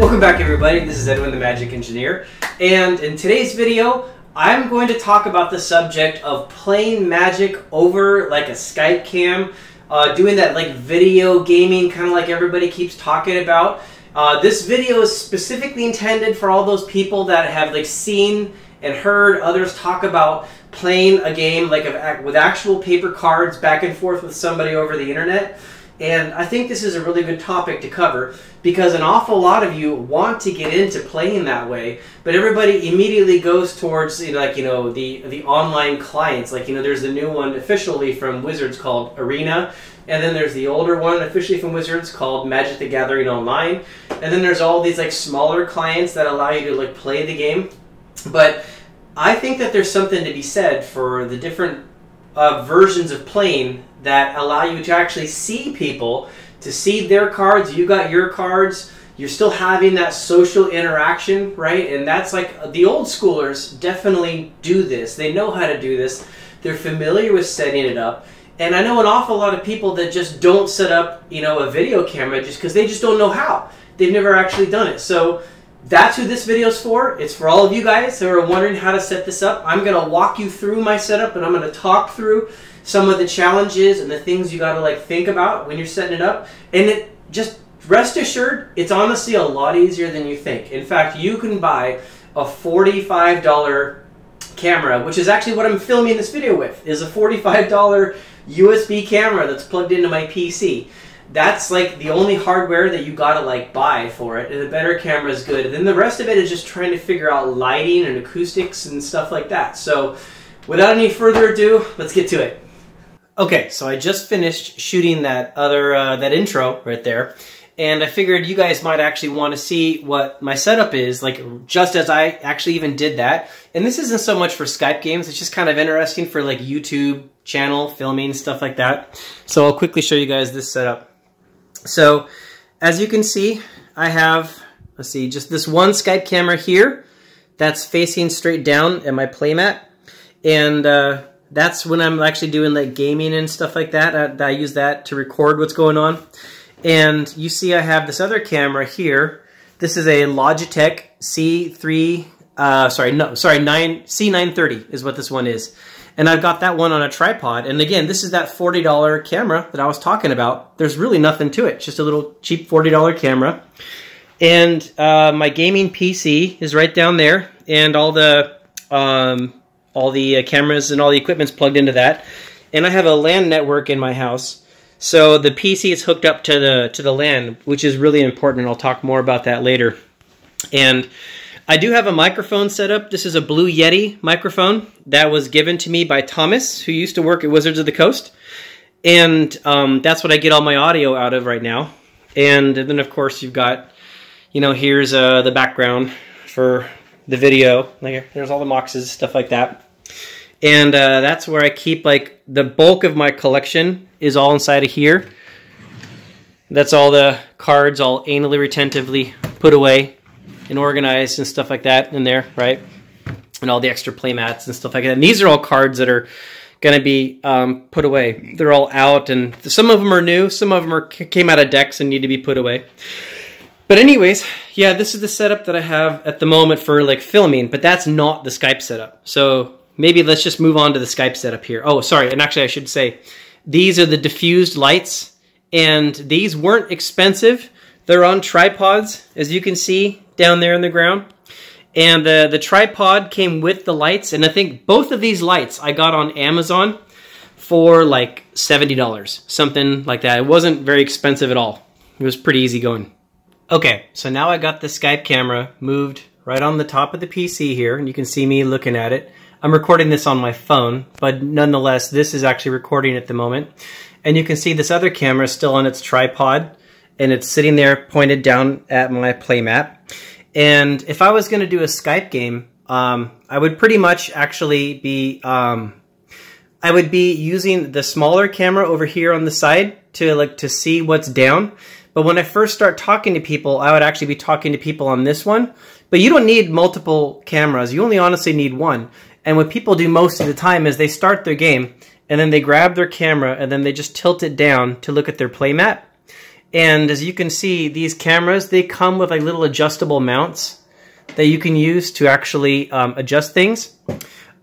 Welcome back everybody, this is Edwin the Magic Engineer, and in today's video I'm going to talk about the subject of playing Magic over like a Skype cam, doing that like video gaming kind of like everybody keeps talking about. This video is specifically intended for all those people that have like seen and heard others talk about playing a game like with actual paper cards back and forth with somebody over the internet. And I think this is a really good topic to cover because an awful lot of you want to get into playing that way, but everybody immediately goes towards the online clients. Like, there's the new one officially from Wizards called Arena, and then there's the older one officially from Wizards called Magic the Gathering Online, and then there's all these like smaller clients that allow you to like play the game. But I think that there's something to be said for the different versions of playing that allow you to actually see people, to see their cards, you got your cards, you're still having that social interaction, right? And that's like, the old schoolers definitely do this. They know how to do this. They're familiar with setting it up. And I know an awful lot of people that just don't set up, a video camera just because they just don't know how. They've never actually done it. So that's who this video is for. It's for all of you guys who are wondering how to set this up. I'm going to walk you through my setup, and I'm going to talk through some of the challenges and the things you got to like think about when you're setting it up. And just rest assured, it's honestly a lot easier than you think. In fact, you can buy a $45 camera, which is actually what I'm filming this video with, is a $45 USB camera that's plugged into my PC. That's like the only hardware that you gotta like buy for it, and the better camera is good. And then the rest of it is just trying to figure out lighting and acoustics and stuff like that. So without any further ado, let's get to it. Okay, so I just finished shooting that that intro right there, and I figured you guys might actually want to see what my setup is, like just as I actually even did that. And this isn't so much for Skype games, it's just kind of interesting for like YouTube channel filming, stuff like that. So I'll quickly show you guys this setup. So as you can see, I have, let's see, just this one Skype camera here that's facing straight down at my playmat, and that's when I'm actually doing like gaming and stuff like that. I use that to record what's going on. And you see I have this other camera here. This is a Logitech C930 is what this one is. And I've got that one on a tripod. And again, this is that $40 camera that I was talking about. There's really nothing to it. It's just a little cheap $40 camera. And my gaming PC is right down there. And all the cameras and all the equipment's plugged into that. And I have a LAN network in my house. So the PC is hooked up to the LAN, which is really important. And I'll talk more about that later. And I do have a microphone set up. This is a Blue Yeti microphone that was given to me by Thomas, who used to work at Wizards of the Coast. And that's what I get all my audio out of right now. And then, of course, you've got, here's the background for the video. Like, there's all the boxes, stuff like that. And that's where I keep, like, the bulk of my collection is all inside of here. That's all the cards all anally retentively put away and organized and stuff like that in there, right? And all the extra playmats and stuff like that. And these are all cards that are going to be put away. They're all out, and some of them are new. Some of them came out of decks and need to be put away. But anyways, yeah, this is the setup that I have at the moment for like filming, but that's not the Skype setup. So maybe let's just move on to the Skype setup here. Oh, sorry, and actually I should say, these are the diffused lights, and these weren't expensive. They're on tripods, as you can see down there in the ground. And the tripod came with the lights, and I think both of these lights I got on Amazon for like $70, something like that. It wasn't very expensive at all. It was pretty easy going. Okay, so now I got the Skype camera moved right on the top of the PC here, and you can see me looking at it. I'm recording this on my phone, but nonetheless, this is actually recording at the moment. And you can see this other camera is still on its tripod, and it's sitting there pointed down at my playmat. And if I was going to do a Skype game, I would pretty much actually be, I would be using the smaller camera over here on the side to see what's down. But when I first start talking to people, I would actually be talking to people on this one. But you don't need multiple cameras. You only honestly need one. And what people do most of the time is they start their game, and then they grab their camera, and then they just tilt it down to look at their playmat. And as you can see, these cameras, they come with like little adjustable mounts that you can use to actually adjust things.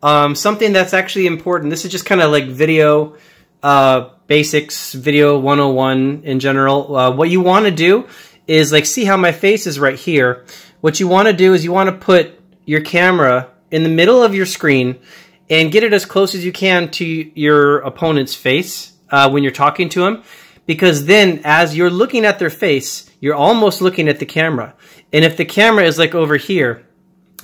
Something that's actually important, this is just kind of like video basics, video 101 in general. What you want to do is like, see how my face is right here. What you want to do is you want to put your camera in the middle of your screen and get it as close as you can to your opponent's face when you're talking to them. Because then as you're looking at their face, you're almost looking at the camera. And if the camera is like over here,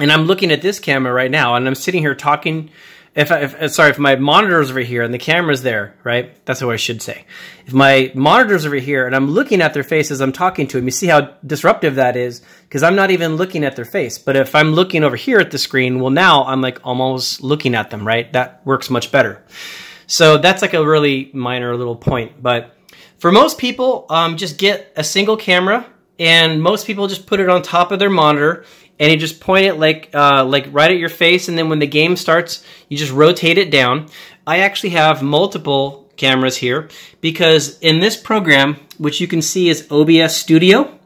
and I'm looking at this camera right now, and I'm sitting here talking, if my monitor's over here and the camera's there, right? That's what I should say. If my monitor's over here and I'm looking at their face as I'm talking to them, you see how disruptive that is? Because I'm not even looking at their face. But if I'm looking over here at the screen, well, now I'm like almost looking at them, right? That works much better. So that's like a really minor little point. But for most people, just get a single camera, and most people just put it on top of their monitor, and you just point it like right at your face, and then when the game starts, you just rotate it down. I actually have multiple cameras here because in this program, which you can see is OBS Studio,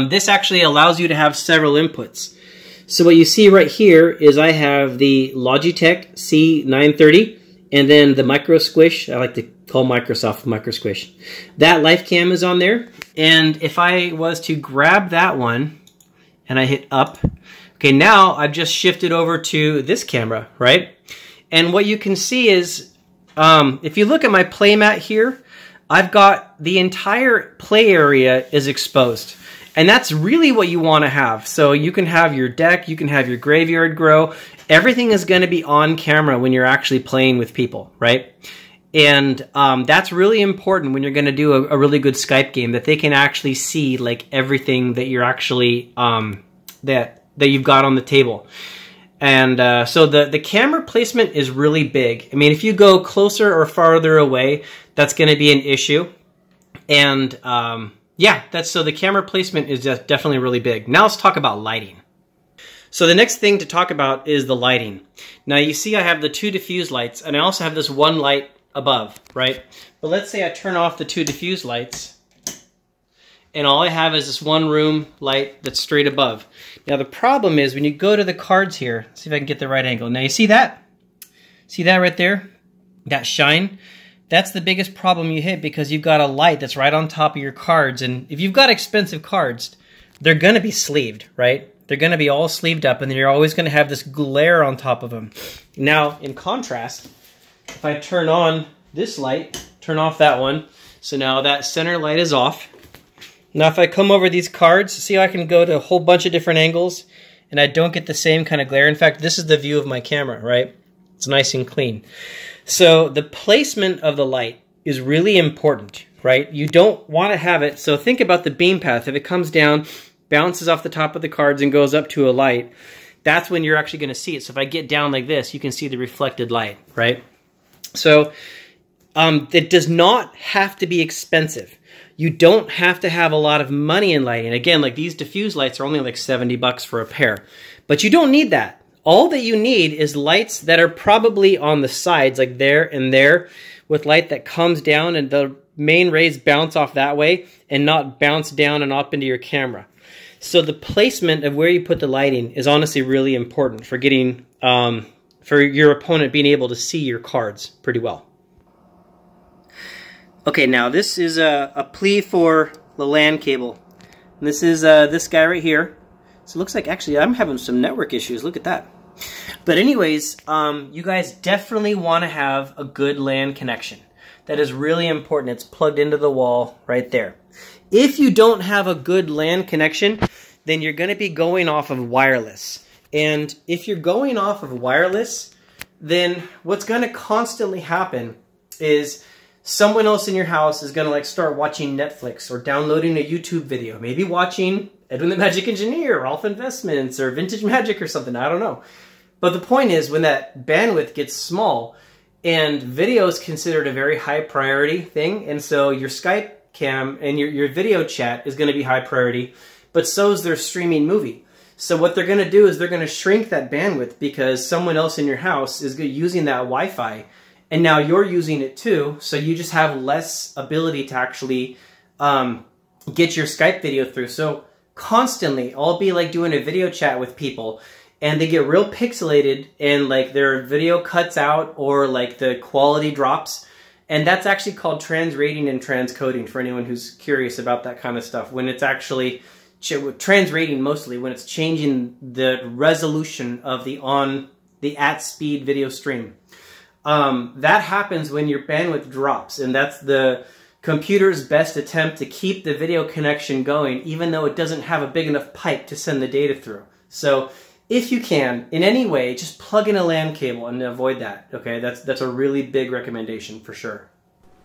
this actually allows you to have several inputs. So what you see right here is I have the Logitech C930 and then the Micro Squish. I like to call Microsoft Micro Squish. That live cam is on there, and if I was to grab that one and I hit up, okay, now I've just shifted over to this camera, right? And what you can see is, if you look at my play mat here, I've got the entire play area is exposed. And that's really what you want to have. So you can have your deck, you can have your graveyard grow. Everything is going to be on camera when you're actually playing with people, right? And that's really important when you're going to do a really good Skype game, that they can actually see like everything that you're actually that you've got on the table. And so the camera placement is really big. I mean, if you go closer or farther away, that's going to be an issue. And yeah, so the camera placement is just definitely really big. Now let's talk about lighting. So the next thing to talk about is the lighting. Now you see I have the two diffuse lights, and I also have this one light above, right? But let's say I turn off the two diffuse lights, and all I have is this one room light that's straight above. Now the problem is when you go to the cards here, see if I can get the right angle. Now you see that? See that right there? That shine? That's the biggest problem you hit because you've got a light that's right on top of your cards. And if you've got expensive cards, they're going to be sleeved, right? They're going to be all sleeved up, and then you're always going to have this glare on top of them. Now, in contrast, if I turn on this light, turn off that one, so now that center light is off. Now if I come over these cards, see how I can go to a whole bunch of different angles, and I don't get the same kind of glare. In fact, this is the view of my camera, right? It's nice and clean. So the placement of the light is really important, right? You don't want to have it, so think about the beam path. If it comes down, bounces off the top of the cards and goes up to a light, that's when you're actually going to see it. So if I get down like this, you can see the reflected light, right? So it does not have to be expensive. You don't have to have a lot of money in lighting. Again, like these diffuse lights are only like 70 bucks for a pair. But you don't need that. All that you need is lights that are probably on the sides, like there and there, with light that comes down and the main rays bounce off that way and not bounce down and up into your camera. So the placement of where you put the lighting is honestly really important for getting, for your opponent being able to see your cards pretty well. Okay, now this is a plea for the LAN cable. And this is this guy right here. So it looks like actually I'm having some network issues. Look at that. But anyways, you guys definitely want to have a good LAN connection. That is really important. It's plugged into the wall right there. If you don't have a good LAN connection, then you're going to be going off of wireless. And if you're going off of wireless, then what's going to constantly happen is someone else in your house is going to like start watching Netflix or downloading a YouTube video, maybe watching Edwin the Magic Engineer or Alpha Investments or Vintage Magic or something, I don't know. But the point is when that bandwidth gets small and video is considered a very high priority thing, and so your Skype cam and your video chat is going to be high priority, but so is their streaming movie. So what they're going to do is they're going to shrink that bandwidth because someone else in your house is using that Wi-Fi, and now you're using it too, so you just have less ability to actually get your Skype video through. So constantly, I'll be like doing a video chat with people, and they get real pixelated, and like their video cuts out or like the quality drops. And that's actually called transrating and transcoding, for anyone who's curious about that kind of stuff. When it's actually transrating, mostly when it's changing the resolution of the at speed video stream. That happens when your bandwidth drops, and that's the computer's best attempt to keep the video connection going, even though it doesn't have a big enough pipe to send the data through. So if you can, in any way, just plug in a LAN cable and avoid that. Okay, that's a really big recommendation for sure.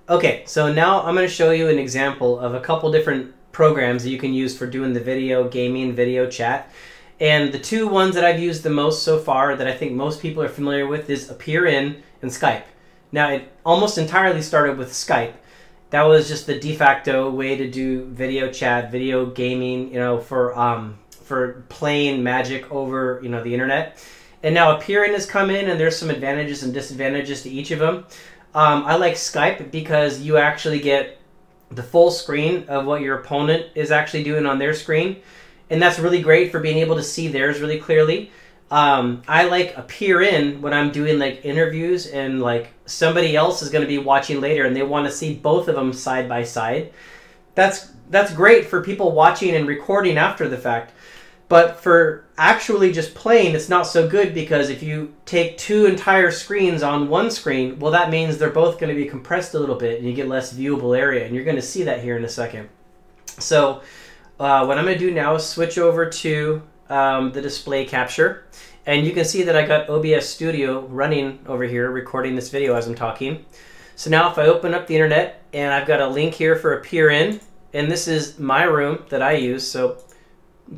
Okay, so now I'm going to show you an example of a couple different programs that you can use for doing the video gaming, video chat. And the two ones that I've used the most so far that I think most people are familiar with is AppearIn and Skype. Now, it almost entirely started with Skype. That was just the de facto way to do video chat, video gaming, you know, for playing Magic over, you know, the internet. And now AppearIn has come in, and there's some advantages and disadvantages to each of them. I like Skype because you actually get the full screen of what your opponent is actually doing on their screen. And that's really great for being able to see theirs really clearly. I like AppearIn when I'm doing like interviews and like somebody else is going to be watching later and they want to see both of them side by side. That's great for people watching and recording after the fact. But for actually just playing, it's not so good, because if you take two entire screens on one screen, well, that means they're both going to be compressed a little bit and you get less viewable area. And you're going to see that here in a second. So what I'm going to do now is switch over to the display capture. And you can see that I got OBS Studio running over here, recording this video as I'm talking. So now if I open up the internet, and I've got a link here for AppearIn, and this is my room that I use. So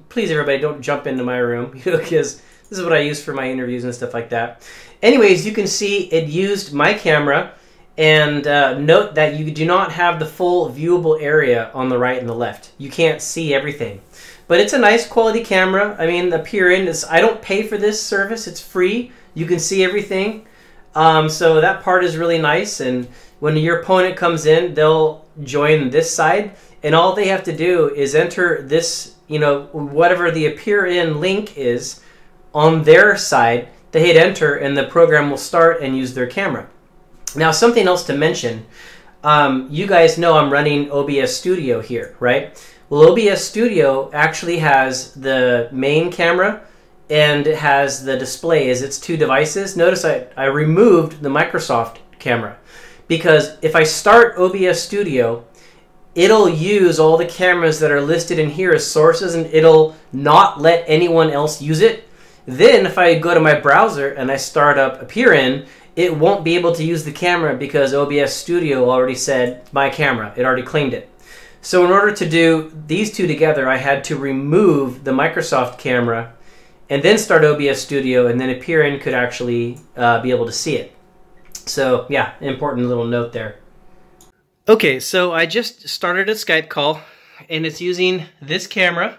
please, everybody, don't jump into my room, because this is what I use for my interviews and stuff like that. Anyways, you can see it used my camera, and note that you do not have the full viewable area on the right and the left. You can't see everything. But it's a nice quality camera. I mean, AppearIn is, I don't pay for this service. It's free. You can see everything. So that part is really nice. And when your opponent comes in, they'll join this side. And all they have to do is enter this, you know, whatever the AppearIn link is on their side. They hit enter, and the program will start and use their camera. Now, something else to mention. You guys know I'm running OBS Studio here, right? Well, OBS Studio actually has the main camera and it has the display as its two devices. Notice I removed the Microsoft camera, because if I start OBS Studio, it'll use all the cameras that are listed in here as sources, and it'll not let anyone else use it. Then if I go to my browser and I start up AppearIn, it won't be able to use the camera because OBS Studio already said my camera. It already claimed it. So in order to do these two together, I had to remove the Microsoft camera and then start OBS Studio, and then AppearIn could actually be able to see it. So yeah, important little note there. Okay, so I just started a Skype call, and it's using this camera,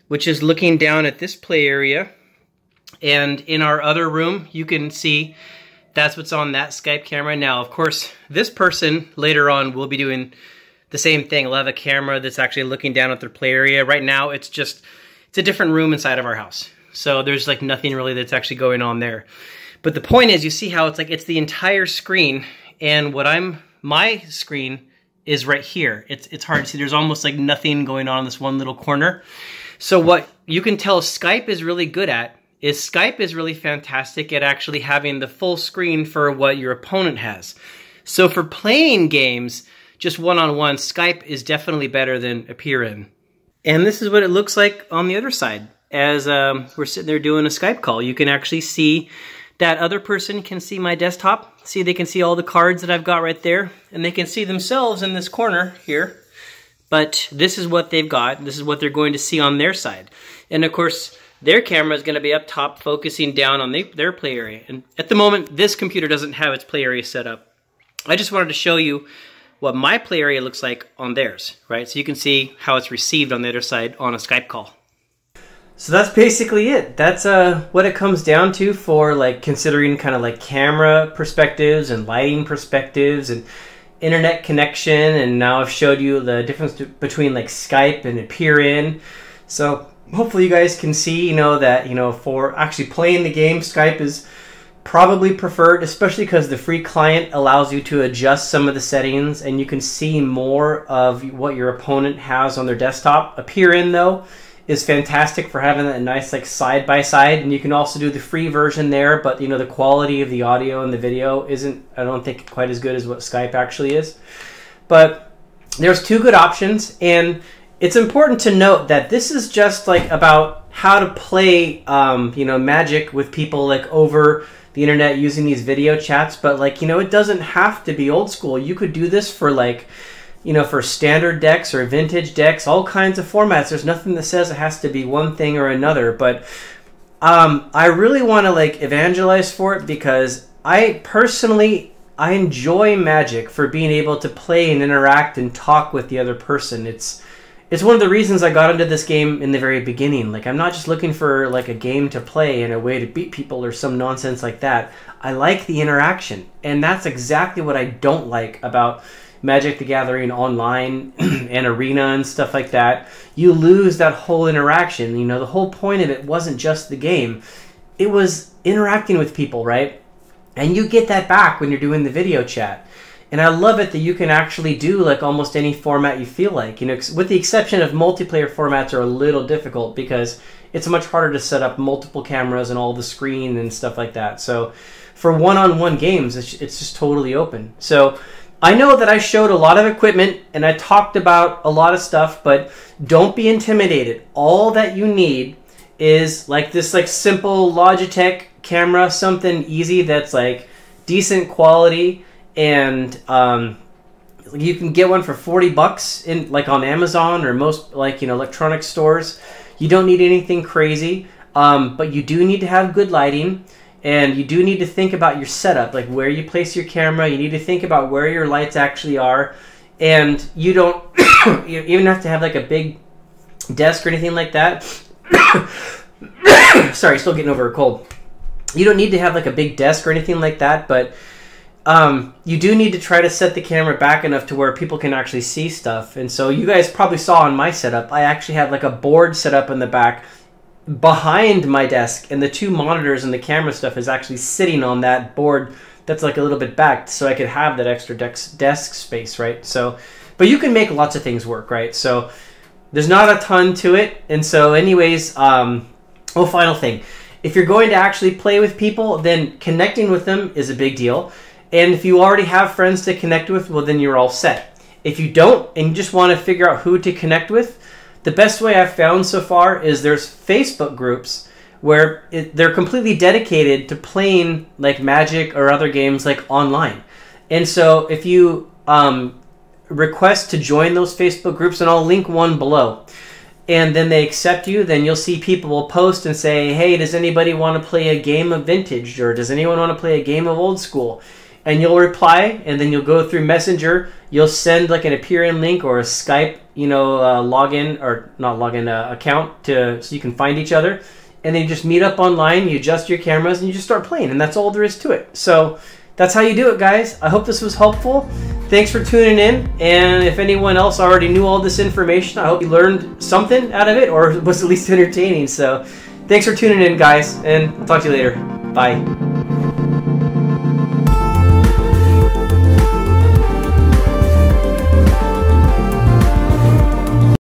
which is looking down at this play area. And in our other room, you can see that's what's on that Skype camera. Now, of course, this person later on will be doing the same thing. We'll have a camera that's actually looking down at their play area. Right now, it's a different room inside of our house. So there's like nothing really that's actually going on there. But the point is, you see how it's the entire screen, and my screen is right here. It's hard to see. There's almost like nothing going on in this one little corner. So what you can tell Skype is really good at is Skype is really fantastic at actually having the full screen for what your opponent has. So for playing games, just one-on-one, Skype is definitely better than AppearIn. And this is what it looks like on the other side. As we're sitting there doing a Skype call, you can actually see that other person can see my desktop. See, they can see all the cards that I've got right there, and they can see themselves in this corner here. But this is what they've got. This is what they're going to see on their side. And of course, their camera is going to be up top focusing down on their play area. And at the moment, this computer doesn't have its play area set up. I just wanted to show you what my play area looks like on theirs, right? So you can see how it's received on the other side on a Skype call. So that's basically it. That's what it comes down to for like considering kind of like camera perspectives and lighting perspectives. And internet connection, and now I've showed you the difference between like Skype and Appear In. So hopefully you guys can see, that, for actually playing the game, Skype is probably preferred, especially because the free client allows you to adjust some of the settings and you can see more of what your opponent has on their desktop. Appear In, though, is fantastic for having that nice like side by side, and you can also do the free version there, but the quality of the audio and the video isn't, I don't think, quite as good as what Skype actually is. But there's two good options, and it's important to note that this is just like about how to play Magic with people like over the internet using these video chats, but like it doesn't have to be old school. You could do this for like for standard decks or vintage decks, all kinds of formats. There's nothing that says it has to be one thing or another, but I really want to like evangelize for it, because I personally enjoy Magic for being able to play and interact and talk with the other person. It's one of the reasons I got into this game in the very beginning. Like, I'm not just looking for like a game to play and a way to beat people or some nonsense like that. I like the interaction, and that's exactly what I don't like about Magic the Gathering Online and Arena and stuff like that. You lose that whole interaction. The whole point of it wasn't just the game. It was interacting with people, right? And you get that back when you're doing the video chat. And I love it that you can actually do like almost any format you feel like, with the exception of multiplayer formats are a little difficult because it's much harder to set up multiple cameras and all the screen and stuff like that. So for one-on-one games, it's just totally open. So I know that I showed a lot of equipment and I talked about a lot of stuff, but don't be intimidated. All that you need is like this like simple Logitech camera, something easy that's like decent quality. And you can get one for 40 bucks in like on Amazon or most like electronic stores. You don't need anything crazy, but you do need to have good lighting, and you do need to think about your setup, like where you place your camera. You need to think about where your lights actually are, and you don't you even have to have like a big desk or anything like that. Sorry, still getting over a cold. You don't need to have like a big desk or anything like that, but you do need to try to set the camera back enough to where people can actually see stuff. And so you guys probably saw on my setup, I actually have like a board set up in the back behind my desk, and the two monitors and the camera stuff is actually sitting on that board that's like a little bit back, so I could have that extra desk space, right? So, but you can make lots of things work, right? So there's not a ton to it. And so anyways, final thing. If you're going to actually play with people, then connecting with them is a big deal. And if you already have friends to connect with, well, then you're all set. If you don't, and you just want to figure out who to connect with, the best way I've found so far is there's Facebook groups where they're completely dedicated to playing like Magic or other games like online. And so if you request to join those Facebook groups, and I'll link one below, and then they accept you, then you'll see people will post and say, hey, does anybody want to play a game of vintage, or does anyone want to play a game of old school? And you'll reply, and then you'll go through Messenger. You'll send like an Appear In link or a Skype, login or not login account so you can find each other. And then you just meet up online. You adjust your cameras and you just start playing, and that's all there is to it. So that's how you do it, guys. I hope this was helpful. Thanks for tuning in. And if anyone else already knew all this information, I hope you learned something out of it, or was at least entertaining. So thanks for tuning in, guys, and I'll talk to you later. Bye.